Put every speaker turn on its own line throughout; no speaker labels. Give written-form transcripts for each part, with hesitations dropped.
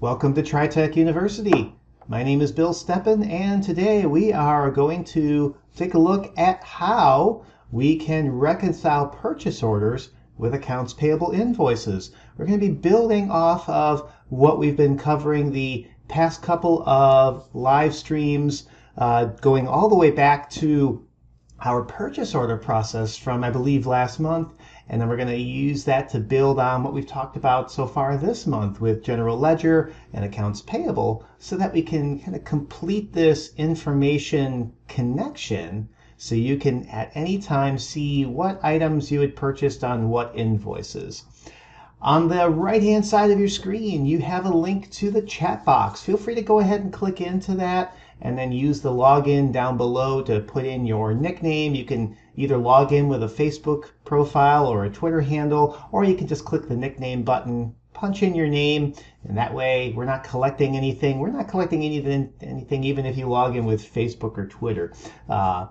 Welcome to TriTech University. My name is Bill Steppen, and today we are going to take a look at how we can reconcile purchase orders with accounts payable invoices. We're going to be building off of what we've been covering the past couple of live streams, going all the way back to our purchase order process from, I believe, last month. And then we're going to use that to build on what we've talked about so far this month with general ledger and accounts payable, so that we can kind of complete this information connection so you can at any time see what items you had purchased on what invoices. On the right-hand side of your screen, you have a link to the chat box. Feel free to go ahead and click into that and then use the login down below to put in your nickname. You can either log in with a Facebook profile or a Twitter handle, or you can just click the nickname button, punch in your name, and that way we're not collecting anything. We're not collecting anything even if you log in with Facebook or Twitter.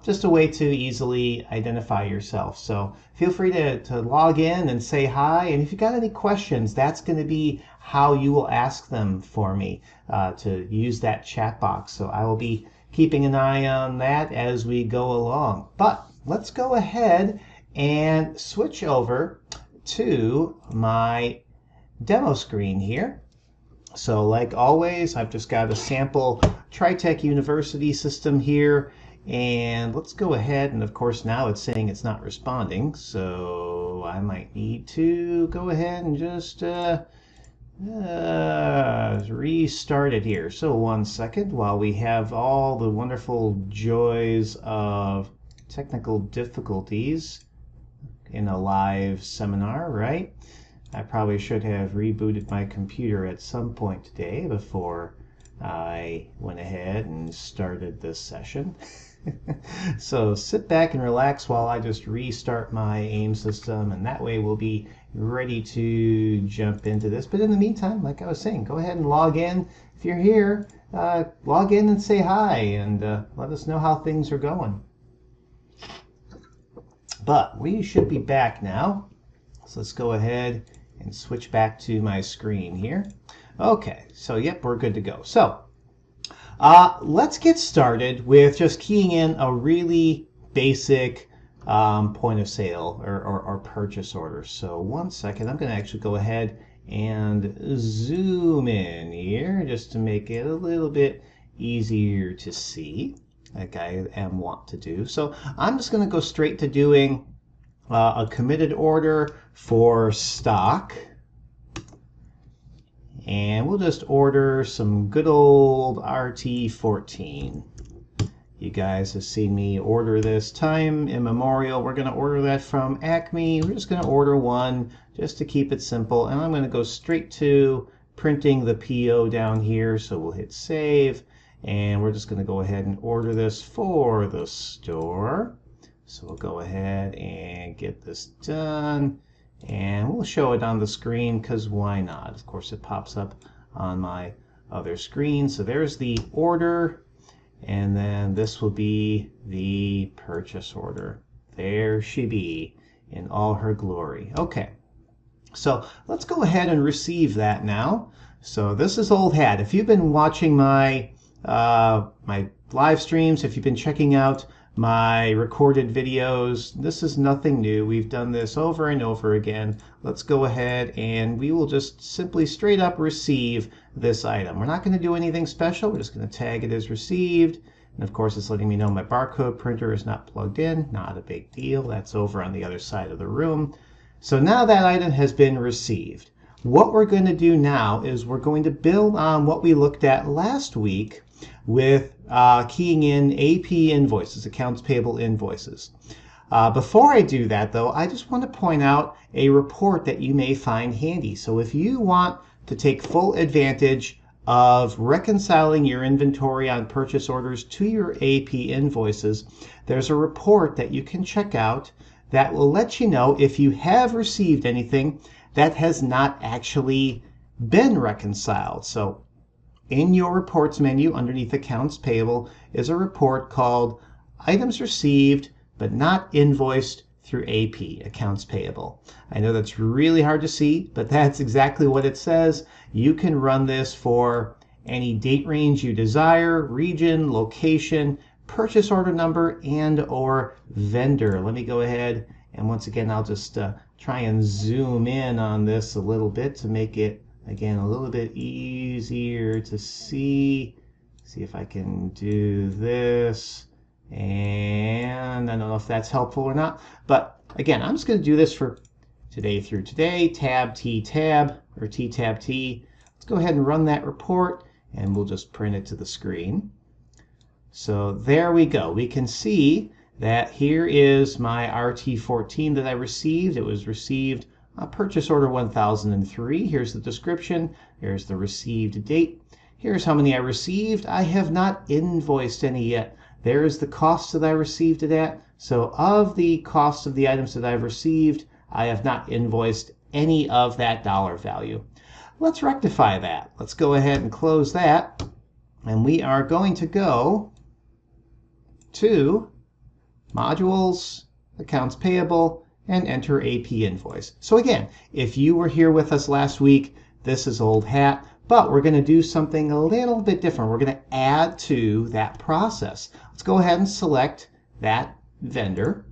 Just a way to easily identify yourself. So feel free to log in and say hi. And if you've got any questions, that's going to be how you will ask them for me, to use that chat box. So I will be keeping an eye on that as we go along. But let's go ahead and switch over to my demo screen here. So like always, I've just got a sample TriTech University system here, and let's go ahead, and of course now it's saying it's not responding, so I might need to go ahead and just restart it here. So 1 second while we have all the wonderful joys of technical difficulties in a live seminar, right? I probably should have rebooted my computer at some point today before I went ahead and started this session. So sit back and relax while I just restart my AIM system, and that way we'll be ready to jump into this. But in the meantime, like I was saying, go ahead and log in. If you're here, log in and say hi, and let us know how things are going. But we should be back now. So let's go ahead and switch back to my screen here. Okay, so yep, we're good to go. So let's get started with just keying in a really basic point of sale or purchase order. So 1 second, I'm going to actually go ahead and zoom in here just to make it a little bit easier to see, like I am wont to do. So I'm just going to go straight to doing a committed order for stock, and we'll just order some good old RT14. You guys have seen me order this time immemorial. We're going to order that from Acme. We're just going to order one just to keep it simple, and I'm going to go straight to printing the PO down here. So we'll hit save, and we're just going to go ahead and order this for the store. So we'll go ahead and get this done, and we'll show it on the screen because why not? Of course, it pops up on my other screen. So there's the order, and then this will be the purchase order. There she be in all her glory. Okay, so let's go ahead and receive that now. So this is old hat. If you've been watching my my live streams, if you've been checking out my recorded videos, this is nothing new. We've done this over and over again. Let's go ahead and we will just simply straight up receive this item. We're not going to do anything special. We're just going to tag it as received. And of course, it's letting me know my barcode printer is not plugged in. Not a big deal. That's over on the other side of the room. So now that item has been received. What we're going to do now is we're going to build on what we looked at last week with keying in AP invoices, accounts payable invoices. Before I do that, though, I just want to point out a report that you may find handy. So if you want to take full advantage of reconciling your inventory on purchase orders to your AP invoices, there's a report that you can check out that will let you know if you have received anything that has not actually been reconciled. So in your reports menu underneath accounts payable is a report called items received but not invoiced through AP, accounts payable. I know that's really hard to see, but that's exactly what it says. You can run this for any date range you desire, region, location, purchase order number, and or vendor. Let me go ahead and once again, I'll just try and zoom in on this a little bit to make it, again, a little bit easier to see. See if I can do this. And I don't know if that's helpful or not. But again, I'm just going to do this for today through today. Tab T tab, or T tab T. Let's go ahead and run that report, and we'll just print it to the screen. So there we go. We can see that here is my RT14 that I received. It was received purchase order 1003. Here's the description. Here's the received date. Here's how many I received. I have not invoiced any yet. There is the cost that I received it at. So of the cost of the items that I've received, I have not invoiced any of that dollar value. Let's rectify that. Let's go ahead and close that. And we are going to go to Modules, Accounts Payable, and enter AP Invoice. So again, if you were here with us last week, this is old hat. But we're going to do something a little bit different. We're going to add to that process. Let's go ahead and select that vendor.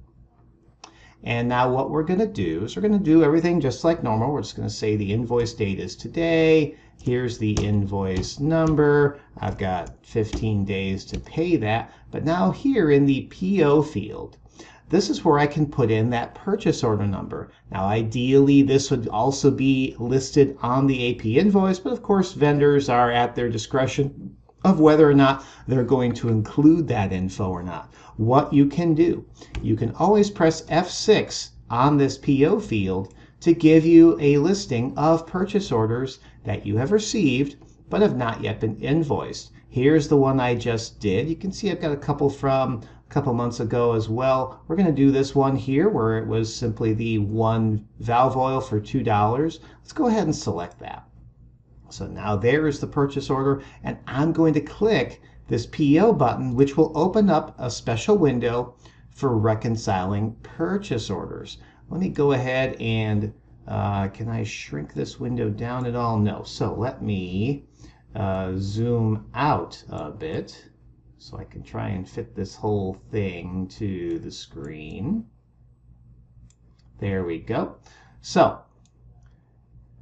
And now what we're going to do is we're going to do everything just like normal. We're just going to say the invoice date is today. Here's the invoice number. I've got 15 days to pay that. But now here in the PO field, this is where I can put in that purchase order number. Now, ideally, this would also be listed on the AP invoice, but of course, vendors are at their discretion of whether or not they're going to include that info or not. What you can do, you can always press F6 on this PO field to give you a listing of purchase orders that you have received but have not yet been invoiced. Here's the one I just did. You can see I've got a couple from a couple months ago as well. We're going to do this one here where it was simply the one valve oil for $2. Let's go ahead and select that. So now there is the purchase order, and I'm going to click this PO button, which will open up a special window for reconciling purchase orders. Let me go ahead and can I shrink this window down at all? No. So let me zoom out a bit so I can try and fit this whole thing to the screen. There we go. So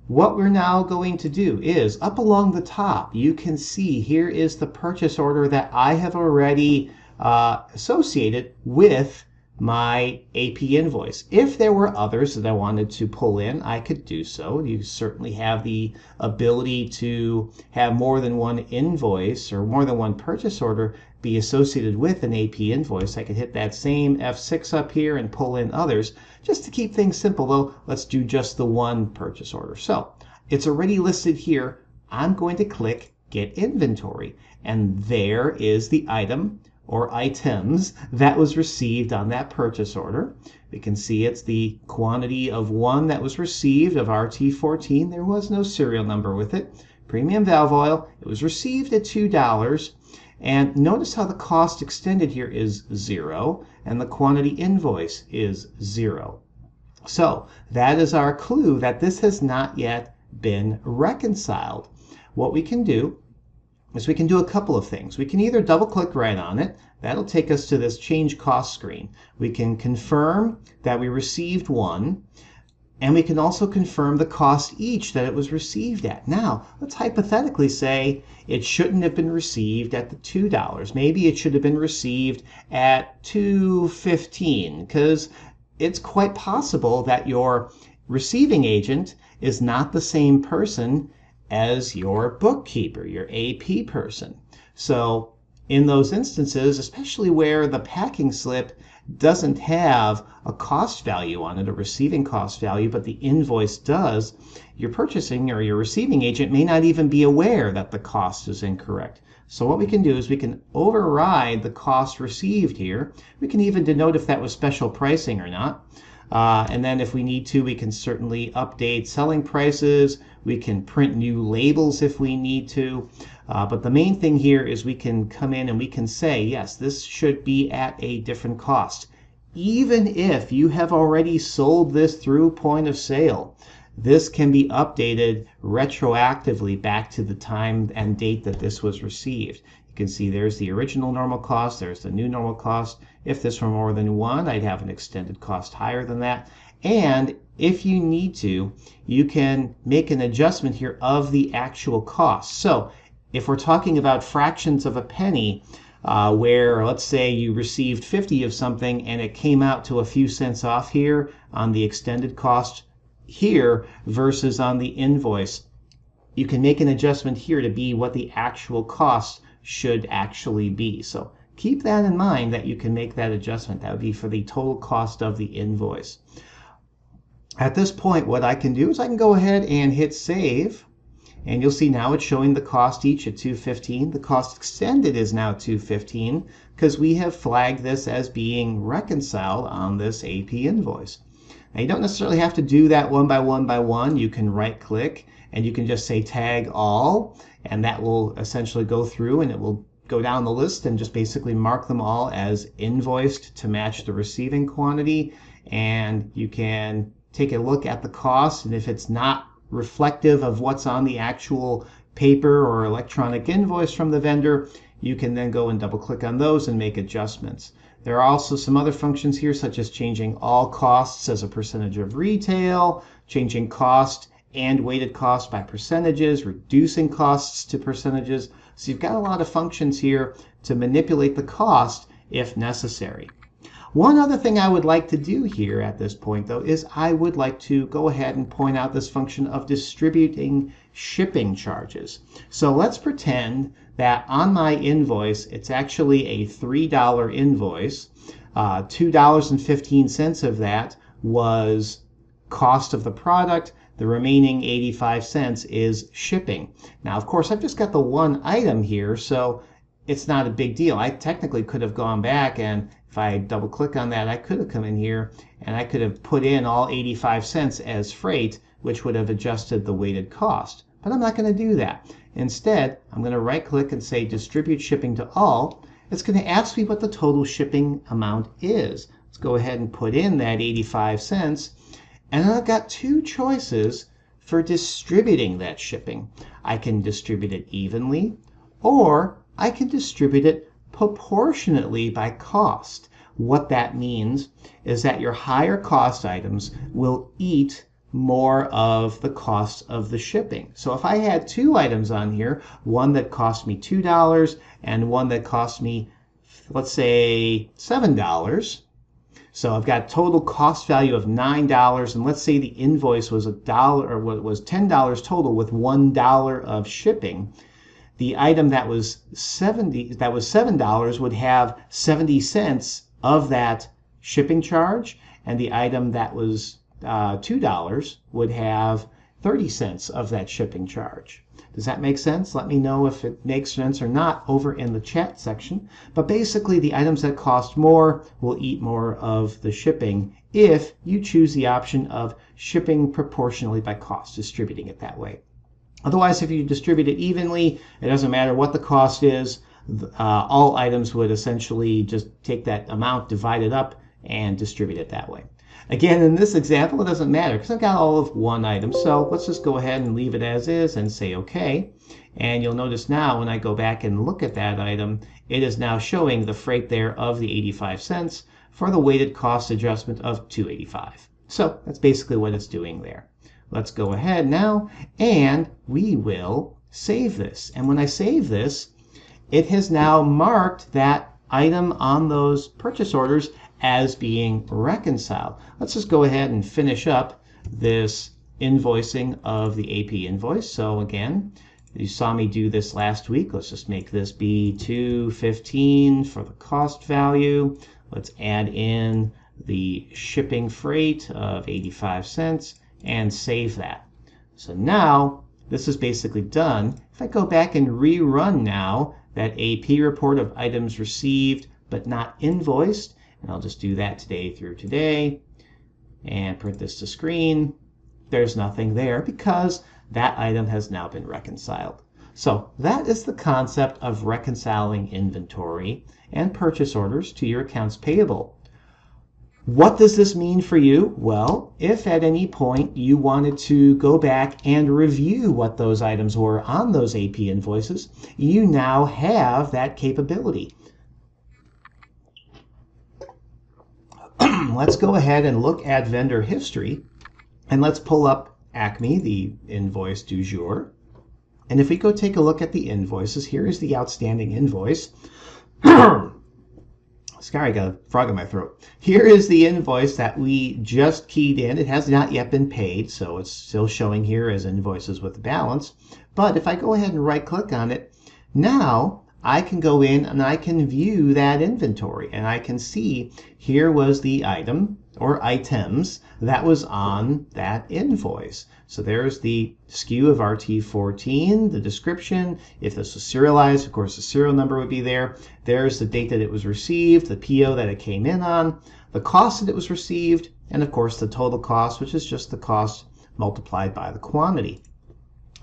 what we're now going to do is up along the top, you can see here is the purchase order that I have already associated with my AP invoice. If there were others that I wanted to pull in, I could do so. You certainly have the ability to have more than one invoice or more than one purchase order be associated with an AP invoice. I could hit that same F6 up here and pull in others. Just to keep things simple though, let's do just the one purchase order. So it's already listed here. I'm going to click Get Inventory, and there is the item or items that was received on that purchase order. We can see it's the quantity of one that was received of RT14. There was no serial number with it. Premium valve oil. It was received at $2. And notice how the cost extended here is 0 and the quantity invoice is 0. So that is our clue that this has not yet been reconciled. What we can do is we can do a couple of things. We can either double click right on it. That'll take us to this change cost screen. We can confirm that we received one, and we can also confirm the cost each that it was received at. Now, let's hypothetically say it shouldn't have been received at the $2. Maybe it should have been received at $2.15, because it's quite possible that your receiving agent is not the same person as your bookkeeper, your AP person. So in those instances, especially where the packing slip doesn't have a cost value on it, a receiving cost value, but the invoice does, your purchasing or your receiving agent may not even be aware that the cost is incorrect. So what we can do is we can override the cost received here. We can even denote if that was special pricing or not. And then if we need to, we can certainly update selling prices. We can print new labels if we need to. But the main thing here is we can come in and we can say, yes, this should be at a different cost. even if you have already sold this through point of sale. This can be updated retroactively back to the time and date that this was received. You can see there's the original normal cost, there's the new normal cost. If this were more than one, I'd have an extended cost higher than that. And if you need to, you can make an adjustment here of the actual cost. So if we're talking about fractions of a penny, where let's say you received 50 of something and it came out to a few cents off here on the extended cost here versus on the invoice, you can make an adjustment here to be what the actual cost should actually be. So keep that in mind, that you can make that adjustment. That would be for the total cost of the invoice. At this point, what I can do is I can go ahead and hit save, and you'll see now it's showing the cost each at $2.15. The cost extended is now $2.15 because we have flagged this as being reconciled on this AP invoice. Now, you don't necessarily have to do that one by one by one. You can right click and you can just say tag all, and that will essentially go through and it will go down the list and just basically mark them all as invoiced to match the receiving quantity. And you can take a look at the cost, and if it's not reflective of what's on the actual paper or electronic invoice from the vendor, you can then go and double click on those and make adjustments. There are also some other functions here, such as changing all costs as a percentage of retail, changing cost and weighted cost by percentages, reducing costs to percentages. So you've got a lot of functions here to manipulate the cost if necessary. One other thing I would like to do here at this point, though, is I would like to go ahead and point out this function of distributing shipping charges. So let's pretend that on my invoice, it's actually a $3 invoice. $2.15 of that was cost of the product. The remaining 85 cents is shipping. Now, of course, I've just got the one item here, so it's not a big deal. I technically could have gone back, and if I double click on that, I could have come in here and I could have put in all 85 cents as freight, which would have adjusted the weighted cost. But I'm not going to do that. Instead, I'm going to right click and say distribute shipping to all. It's going to ask me what the total shipping amount is. Let's go ahead and put in that 85 cents. And then I've got two choices for distributing that shipping. I can distribute it evenly, or I can distribute it proportionately by cost. What that means is that your higher cost items will eat more of the cost of the shipping. So if I had two items on here, one that cost me $2 and one that cost me, let's say, $7, so I've got total cost value of $9, and let's say the invoice was $1 or was $10 total with $1 of shipping. The item that was $7 would have 70 cents of that shipping charge, and the item that was $2 would have 30 cents of that shipping charge. Does that make sense? Let me know if it makes sense or not over in the chat section. But basically, the items that cost more will eat more of the shipping if you choose the option of shipping proportionally by cost, distributing it that way. Otherwise, if you distribute it evenly, it doesn't matter what the cost is. All items would essentially just take that amount, divide it up, and distribute it that way. Again, in this example, it doesn't matter because I've got all of one item. So let's just go ahead and leave it as is and say OK. And you'll notice now when I go back and look at that item, it is now showing the freight there of the 85 cents for the weighted cost adjustment of $2.85. So that's basically what it's doing there. Let's go ahead now and we will save this. And when I save this, it has now marked that item on those purchase orders as being reconciled. Let's just go ahead and finish up this invoicing of the AP invoice. So again, you saw me do this last week. Let's just make this be $2.15 for the cost value. Let's add in the shipping freight of 85 cents. And save that. So now this is basically done. If I go back and rerun now that AP report of items received but not invoiced, and I'll just do that today through today and print this to screen, there's nothing there because that item has now been reconciled. So that is the concept of reconciling inventory and purchase orders to your accounts payable. What does this mean for you? Well, if at any point you wanted to go back and review what those items were on those AP invoices, you now have that capability. Let's go ahead and look at vendor history, and let's pull up Acme, the invoice du jour. And if we go take a look at the invoices, here is the outstanding invoice. Sorry, I got a frog in my throat. Here is the invoice that we just keyed in. It has not yet been paid, so it's still showing here as invoices with the balance. But if I go ahead and right click on it, now I can go in and I can view that inventory, and I can see here was the item or items that was on that invoice. So there's the SKU of RT14, the description. If this was serialized, of course, the serial number would be there. There's the date that it was received, the PO that it came in on, the cost that it was received, and of course the total cost, which is just the cost multiplied by the quantity.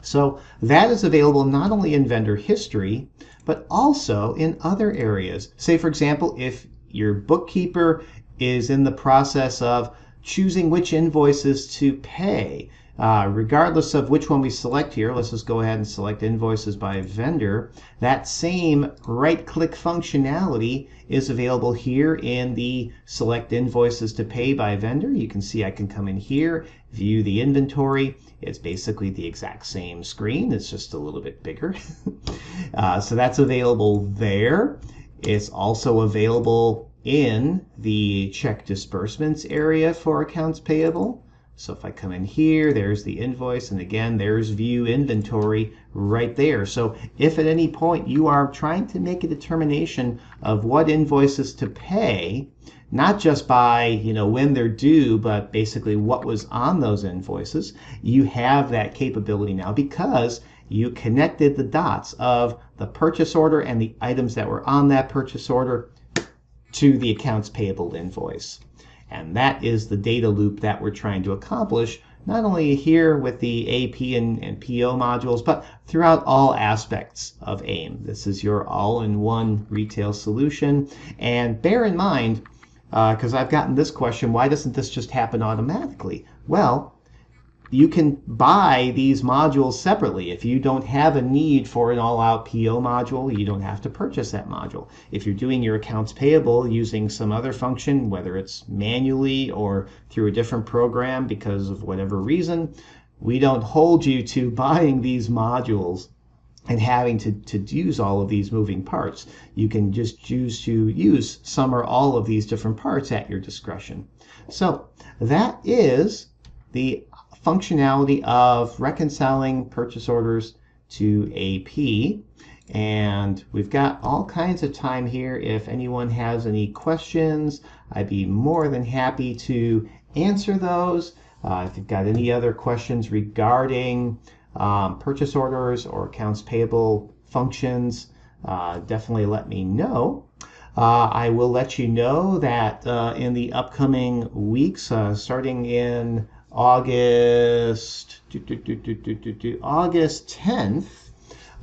So that is available not only in vendor history, but also in other areas. Say, for example, if your bookkeeper is in the process of choosing which invoices to pay, regardless of which one we select here, let's just go ahead and select invoices by vendor. That same right-click functionality is available here in the select invoices to pay by vendor. You can see I can come in here, view the inventory. It's basically the exact same screen. It's just a little bit bigger. So that's available there. It's also available in the check disbursements area for accounts payable. So if I come in here, there's the invoice, and again, there's view inventory right there. So if at any point you are trying to make a determination of what invoices to pay, not just by when they're due, but basically what was on those invoices, you have that capability now because you connected the dots of the purchase order and the items that were on that purchase order to the accounts payable invoice. And that is the data loop that we're trying to accomplish, not only here with the AP and PO modules, but throughout all aspects of AIM. This is your all-in-one retail solution. And bear in mind, because I've gotten this question, why doesn't this just happen automatically? Well, you can buy these modules separately. If you don't have a need for an all-out PO module, you don't have to purchase that module. If you're doing your accounts payable using some other function, whether it's manually or through a different program because of whatever reason, we don't hold you to buying these modules and having to use all of these moving parts. You can just choose to use some or all of these different parts at your discretion. So that is the functionality of reconciling purchase orders to AP. And we've got all kinds of time here. If anyone has any questions, I'd be more than happy to answer those. If you've got any other questions regarding purchase orders or accounts payable functions, definitely let me know. I will let you know that in the upcoming weeks, starting in August 10th,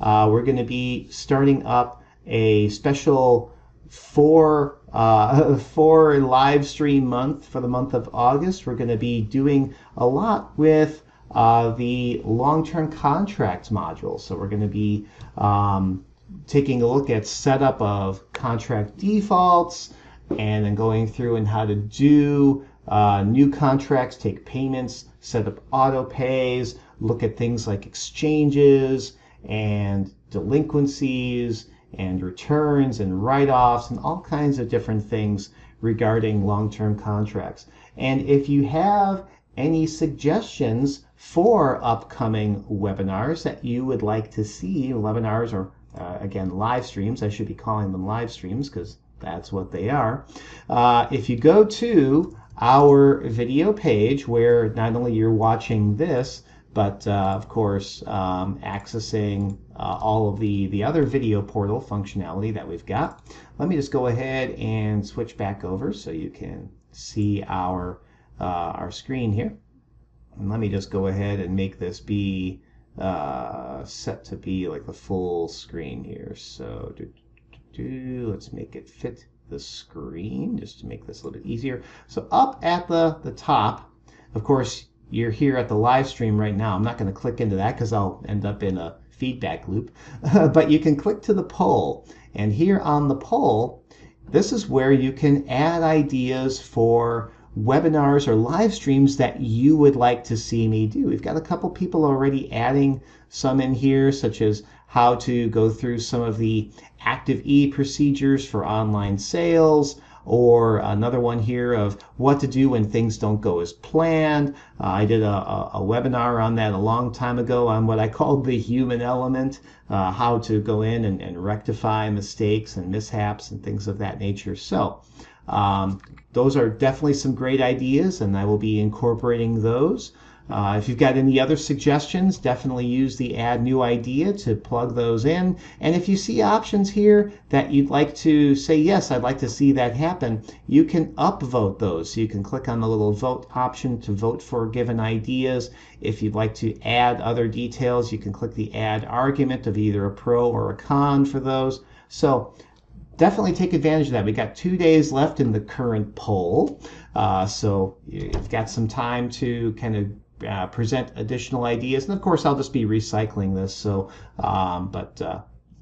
we're going to be starting up a special four live stream month for the month of August. We're going to be doing a lot with the long-term contracts module. So we're going to be taking a look at setup of contract defaults, and then going through and how to do new contracts, take payments, set up auto pays, look at things like exchanges and delinquencies and returns and write-offs and all kinds of different things regarding long-term contracts. And if you have any suggestions for upcoming webinars that you would like to see, webinars or again live streams, I should be calling them live streams because that's what they are. If you go to our video page where not only you're watching this, but of course accessing all of the other video portal functionality that we've got. Let me just go ahead and switch back over so you can see our screen here. And let me just go ahead and make this be set to be like the full screen here. So let's make it fit the screen just to make this a little bit easier. So up at the top, of course, you're here at the live stream right now. I'm not going to click into that because I'll end up in a feedback loop. But you can click to the poll. And here on the poll, this is where you can add ideas for webinars or live streams that you would like to see me do. We've got a couple people already adding some in here, such as how to go through some of the Active E procedures for online sales, or another one here of what to do when things don't go as planned. I did a webinar on that a long time ago on what I called the human element, how to go in and rectify mistakes and mishaps and things of that nature. So those are definitely some great ideas, and I will be incorporating those. If you've got any other suggestions, definitely use the add new idea to plug those in. And if you see options here that you'd like to say, yes, I'd like to see that happen, you can upvote those. So you can click on the little vote option to vote for given ideas. If you'd like to add other details, you can click the add argument of either a pro or a con for those. So definitely take advantage of that. We got 2 days left in the current poll. So you've got some time to kind of present additional ideas, and of course I'll just be recycling this. So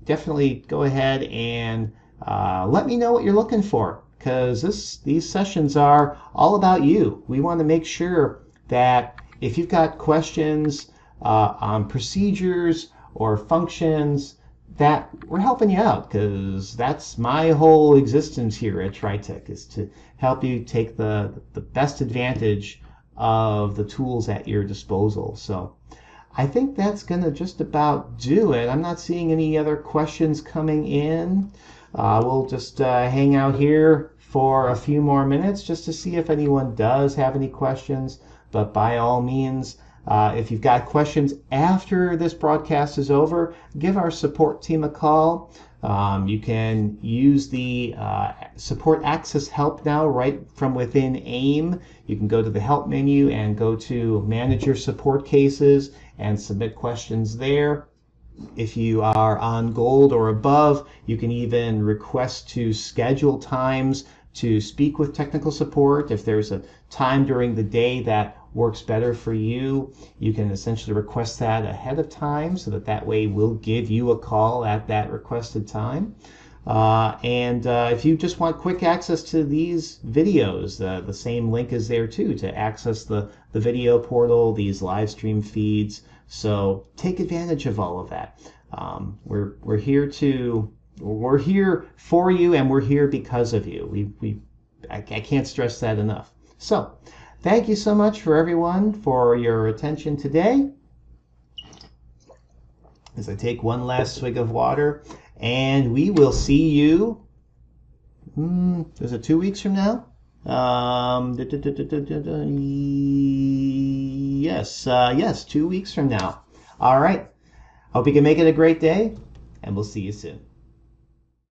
definitely go ahead and let me know what you're looking for, because these sessions are all about you. We want to make sure that if you've got questions on procedures or functions, that we're helping you out, because that's my whole existence here at TriTech, is to help you take the best advantage of the tools at your disposal. So I think that's going to just about do it. I'm not seeing any other questions coming in. We'll just hang out here for a few more minutes just to see if anyone does have any questions. But by all means, if you've got questions after this broadcast is over, give our support team a call. You can use the Support Access Help now right from within AIM. You can go to the Help menu and go to Manage Your Support Cases and submit questions there. If you are on Gold or above, you can even request to schedule times to speak with technical support. If there's a time during the day that works better for you, you can essentially request that ahead of time, so that way we'll give you a call at that requested time. If you just want quick access to these videos, the same link is there too to access the video portal, these live stream feeds. So take advantage of all of that. We're here for you, and we're here because of you. I can't stress that enough. So thank you so much for everyone for your attention today. As I take one last swig of water, and we will see you, is it 2 weeks from now? Yes, 2 weeks from now. All right. Hope you can make it a great day, and we'll see you soon.